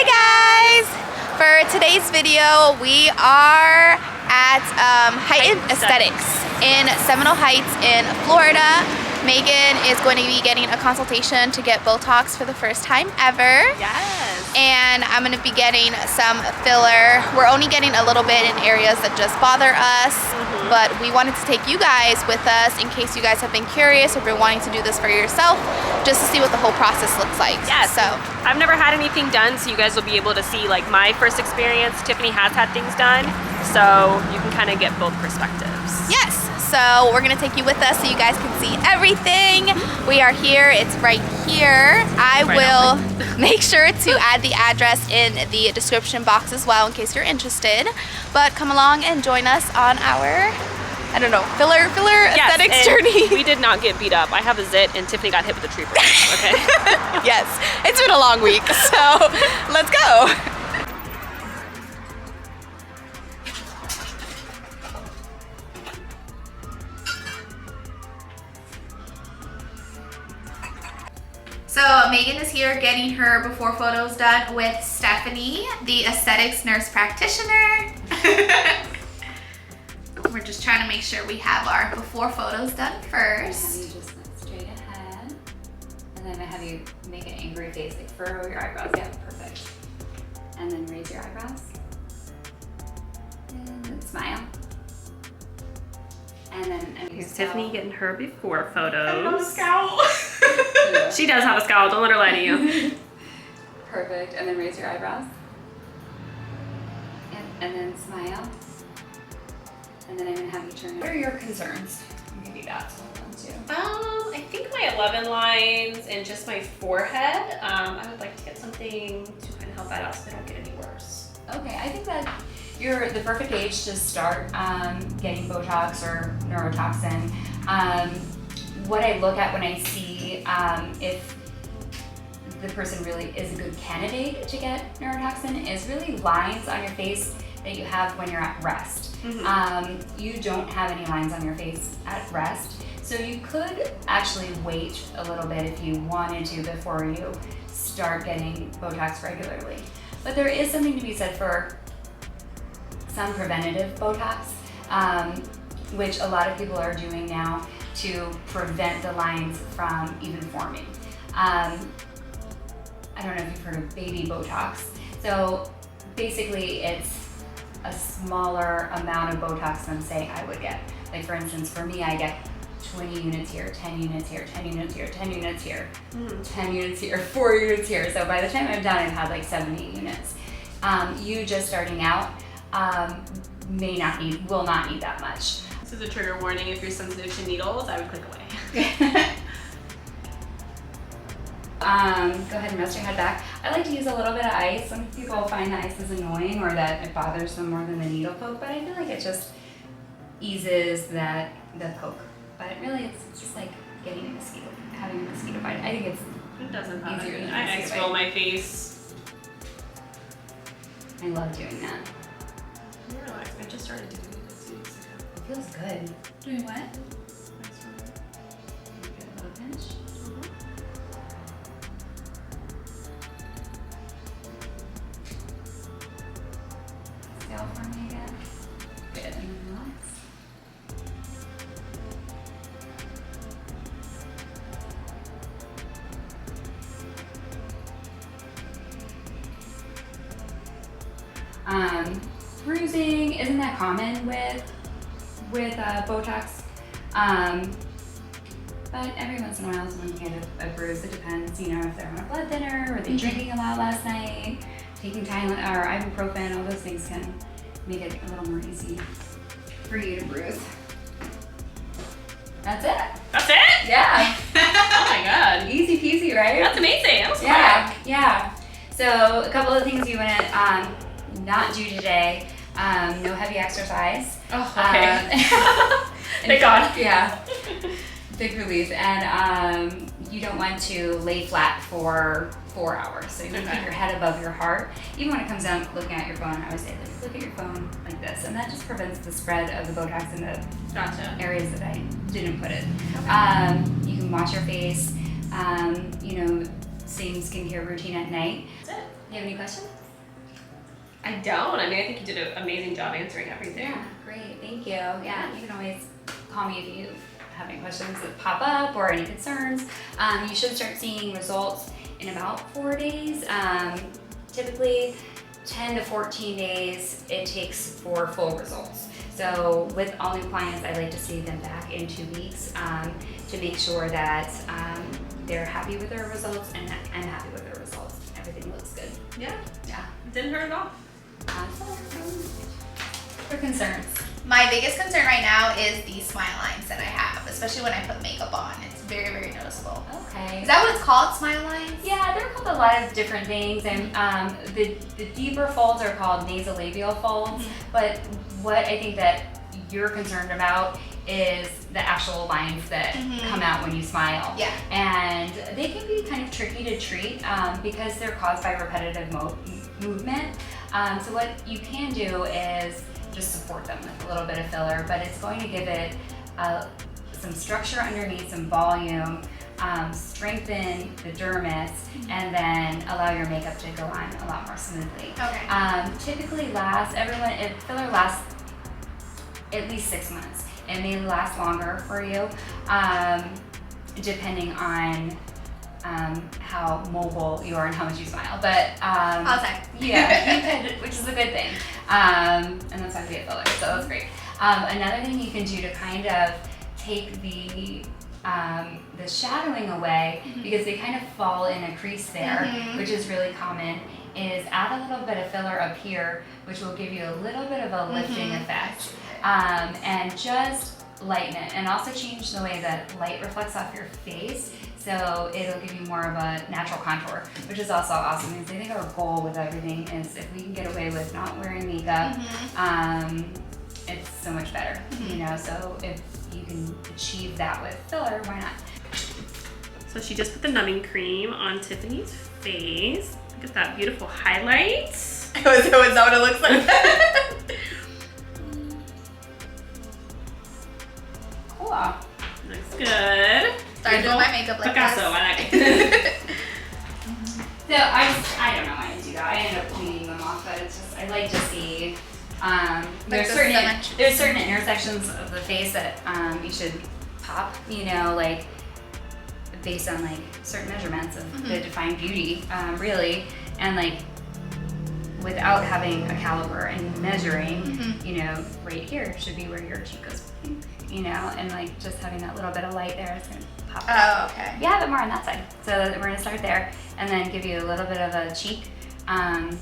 Hi guys! For today's video, we are at Heightened Aesthetics in Seminole Heights in Florida. Megan is going to be getting a consultation to get Botox for the first time ever. Yes. And I'm going to be getting some filler. We're only getting a little bit in areas that just bother us, but we wanted to take you guys with us in case you guys have been curious or been wanting to do this for yourself, just to see what the whole process looks like. Yes. So I've never had anything done, so you guys will be able to see like my first experience. Tiffany has had things done, so you can kind of get both perspectives. yes, so we're gonna take you with us so you guys can see everything. We are here, it's right here. I will make sure to add the address in the description box as well in case you're interested. But come along and join us on our, I don't know, filler aesthetics journey. We did not get beat up. I have a zit and Tiffany got hit with a tree branch, okay? Yes, it's been a long week, so let's go. So Megan is here getting her before photos done with Stephanie, the aesthetics nurse practitioner. We're just trying to make sure we have our before photos done first. Have you just look straight ahead, and then I have you make an angry face, like furrow your eyebrows. Yeah, perfect. And then raise your eyebrows, and then smile. And then Here's Tiffany getting her before photos. I have a scowl. She does have a scowl, don't let her lie to you. Perfect. And then raise your eyebrows. And then smile. And then I'm gonna have you turn. What are your concerns? Maybe that's one too. I think my 11 lines and just my forehead. I would like to get something to kind of help that out so they don't get any worse. Okay, I think that you're the perfect age to start getting Botox or neurotoxin. What I look at when I see if the person really is a good candidate to get neurotoxin is really lines on your face that you have when you're at rest. You don't have any lines on your face at rest, so you could actually wait a little bit if you wanted to before you start getting Botox regularly. But there is something to be said for some preventative Botox, which a lot of people are doing now to prevent the lines from even forming. I don't know if you've heard of baby Botox. So basically it's a smaller amount of Botox than say I would get. Like for instance, for me, I get 20 units here, 10 units here, 10 units here, 10 units here, 10 units here, 4 units here. So by the time I'm done, I've had like 70 units. You just starting out will not need that much. This is a trigger warning. If you're sensitive to needles, I would click away. Go ahead and rest your head back. I like to use a little bit of ice. Some people find that ice is annoying or that it bothers them more than the needle poke, but I feel like it just eases the poke. But really, it's just like having a mosquito bite. I think It doesn't bother easier me. than I a mosquito ice roll bite. my face. I love doing that. Relax. I just started doing it 2 weeks ago. It feels good. Doing what? Ice roll. Get a little pinch. Scale for me again. Good. And then relax. Bruising isn't that common with Botox, but every once in a while someone can get a bruise. It depends, if they're on a blood thinner or they drinking a lot last night, taking Tylenol or ibuprofen. All those things can make it a little more easy for you to bruise. That's it. That's it? Yeah. Oh my god. Easy peasy, right? That's amazing. That was quick. Yeah. So a couple of things you want to not do today. No heavy exercise. Oh, okay. Thank God. Yeah. Big relief. And you don't want to lay flat for 4 hours. So you want to keep your head above your heart. Even when it comes down looking at your phone, I always say, look at your phone like this. And that just prevents the spread of the Botox in the areas that I didn't put it. You can wash your face. Same skincare routine at night. That's it. You have any questions? I don't. I mean, I think you did an amazing job answering everything. Yeah, great. Thank you. Yeah, you can always call me if you have any questions that pop up or any concerns. You should start seeing results in about 4 days. Typically, 10 to 14 days it takes for full results. So with all new clients, I like to see them back in 2 weeks to make sure that they're happy with their results and I'm happy with their results. Everything looks good. Yeah. Yeah. Didn't hurt at all. For concerns. My biggest concern right now is the smile lines that I have, especially when I put makeup on. It's very, very noticeable. Okay. Is that what it's called, smile lines? Yeah, they're called a lot of different things, and the deeper folds are called nasolabial folds. But what I think that you're concerned about is the actual lines that come out when you smile. Yeah. And they can be kind of tricky to treat because they're caused by repetitive movement. So what you can do is just support them with a little bit of filler, but it's going to give it some structure underneath, some volume, strengthen the dermis, and then allow your makeup to go on a lot more smoothly. Okay. Typically filler lasts at least 6 months. It may last longer for you, depending on how mobile you are and how much you smile. But I'll say. yeah, you could, which is a good thing. And that's why we get filler, so that's great. Another thing you can do to kind of take the shadowing away, because they kind of fall in a crease there, which is really common, is add a little bit of filler up here, which will give you a little bit of a lifting effect. And just lighten it, and also change the way that light reflects off your face, so it'll give you more of a natural contour, which is also awesome, because I think our goal with everything is if we can get away with not wearing makeup, it's so much better, you know, so if you can achieve that with filler, why not? So she just put the numbing cream on Tiffany's face. Look at that beautiful highlight. Is that what it looks like? Cool. Looks good. Started doing my makeup like Picasso, this. I like it. So I don't know why I do that. I end up cleaning them off, but it's just I like to see. There's certain intersections of the face that you should pop. You know, like based on like certain measurements of the defined beauty, really, and like without having a caliper and measuring, you know, right here should be where your cheek goes pink, you know, and like just having that little bit of light there is gonna pop. Oh, okay. Yeah, but more on that side. So we're gonna start there, and then give you a little bit of a cheek, and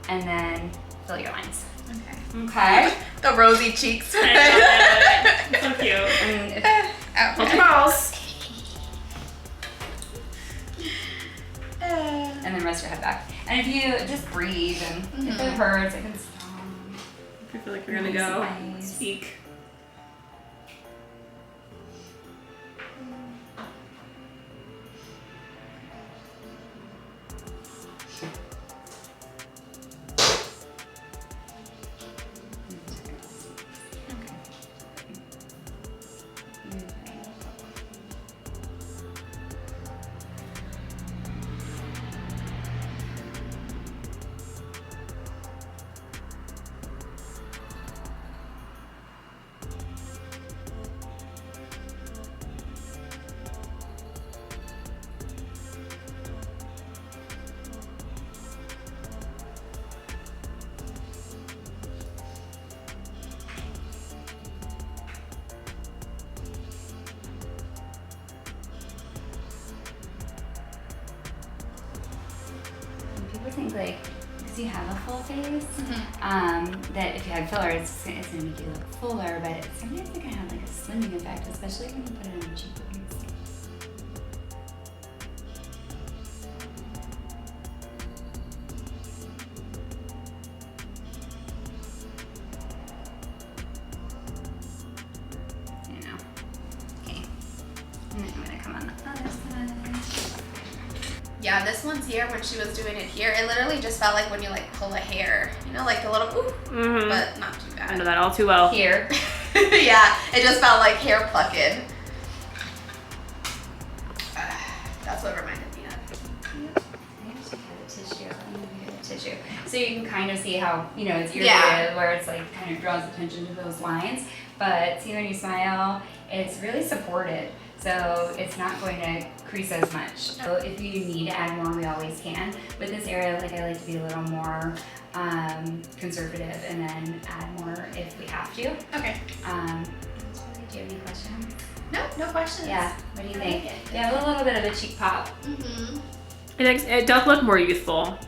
then fill your lines. Okay. Okay. The rosy cheeks. I love it. So cute. And Hold your balls. and then rest your head back. And if you just breathe, and if it hurts, it can stop. I feel like we're gonna go Nice. speak. People think like, because you have a full face, that if you had filler, it's gonna make you look fuller, but sometimes it can have like a slimming effect, especially when you put it on your cheekbones. You know. Okay. And then I'm gonna come on the other side. Yeah, this one's here when she was doing it here. It literally just felt like when you like pull a hair, you know, like a little ooh, but not too I know bad. that all too well. Here. Yeah, it just felt like hair plucking. That's what reminded me of. So you can kind of see how, you know, it's irritated, Yeah. where it's like kind of draws attention to those lines. But see, when you smile, it's really supported. So it's not going to crease as much. So if you need to add more, we always can. With this area, like I like to be a little more conservative and then add more if we have to. Okay. Do you have any questions? No questions. Yeah, what do you I think? like it. Yeah, a little bit of a cheek pop. Mm-hmm. It does look more youthful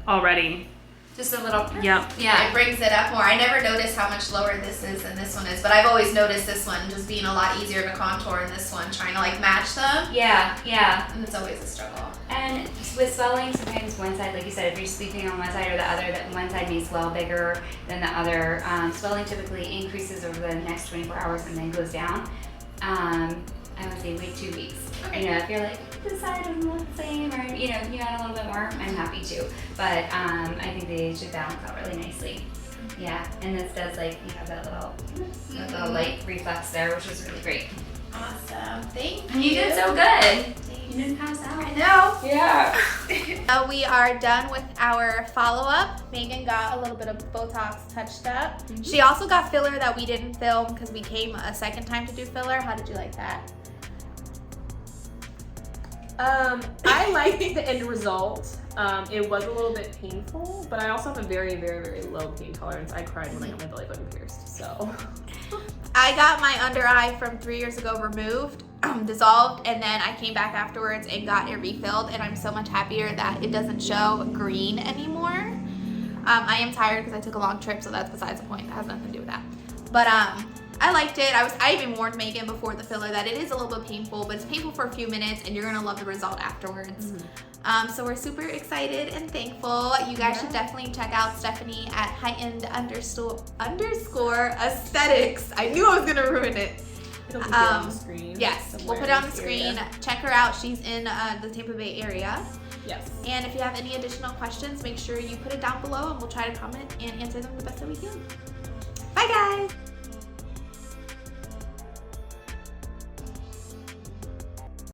already. Just a little. Yep. Yeah, it brings it up more. I never noticed how much lower this is than this one is, but I've always noticed this one just being a lot easier to contour in this one, trying to like match them. Yeah. And it's always a struggle. And with swelling, sometimes one side, like you said, if you're sleeping on one side or the other, that one side may swell bigger than the other. Swelling typically increases over the next 24 hours and then goes down. I would say wait 2 weeks. Okay. You know, if you're like, this side doesn't look the same, or you know, if you add a little bit more, I'm happy to. But I think they should balance out really nicely. Yeah, and this does like, you have that little light reflex there, which is really great. Awesome. Thank You you. did so good. You didn't pass out. I know. Yeah. We are done with our follow-up. Megan got a little bit of Botox touched up. She also got filler that we didn't film because we came a second time to do filler. How did you like that? I liked the end result. It was a little bit painful, but I also have a very, very, very low pain tolerance. I cried when I got my belly button pierced, so. I got my under eye from 3 years ago removed, dissolved, and then I came back afterwards and got it refilled, and I'm so much happier that it doesn't show green anymore. I am tired because I took a long trip, so that's besides the point. That has nothing to do with that. But I liked it. I even warned Megan before the filler that it is a little bit painful, but it's painful for a few minutes, and you're gonna love the result afterwards. So we're super excited and thankful. You guys should definitely check out Stephanie at heightened underscore aesthetics. I knew I was gonna ruin it. It'll be on the screen. Yes, we'll somewhere put it on in the this screen. area. Check her out. She's in the Tampa Bay area. Yes. And if you have any additional questions, make sure you put it down below, and we'll try to comment and answer them the best that we can.